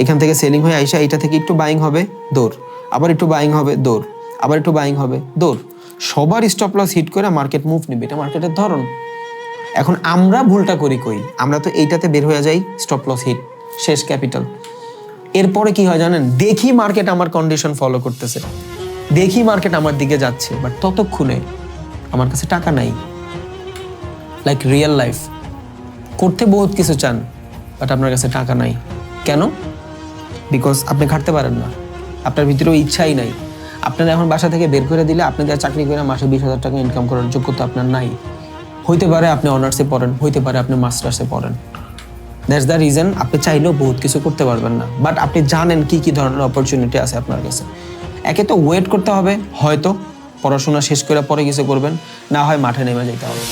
এখান থেকে সেলিং হয়ে আইসা এটা থেকে একটু বাইং হবে, দৌড়, আবার একটু বাইং হবে, দৌড়, আবার একটু বাইং হবে, দৌড়। সবার স্টপ লস হিট করে মার্কেট মুভ নিবে, এটা মার্কেটের ধরন। এখন আমরা ভুলটা করি কই, আমরা তো এইটাতে বের হয়ে যাই, স্টপ লস হিট, শেষ ক্যাপিটাল। এরপরে কি হয় জানেন, দেখি মার্কেট আমার কন্ডিশন ফলো করতেছে, দেখি মার্কেট আমার দিকে যাচ্ছে, বাট ততক্ষণে আমার কাছে টাকা নাই। লাইক রিয়েল লাইফ, করতে বহুত কিছু চান, বাট আপনার কাছে টাকা নাই। কেন? বিকজ আপনি খাটতে পারেন না, আপনার ভিতরেও ইচ্ছাই নাই। আপনারা এখন বাসা থেকে বের করে দিলে আপনি যা চাকরি করে মাসে 20,000 টাকা ইনকাম করার যোগ্যতা আপনার নাই। হইতে পারে আপনি অনার্সে পড়েন, হইতে পারে আপনি মাস্টার্সে পড়েন, দ্যাটস দ্য রিজন আপনি চাইলেও বহুত কিছু করতে পারবেন না। বাট আপনি জানেন কি কি ধরনের অপরচুনিটি আছে আপনার কাছে। একে তো ওয়েট করতে হবে, হয়তো পড়াশোনা শেষ করে পরে কিছু করবেন, না হয় মাঠে নেমে যেতে হবে।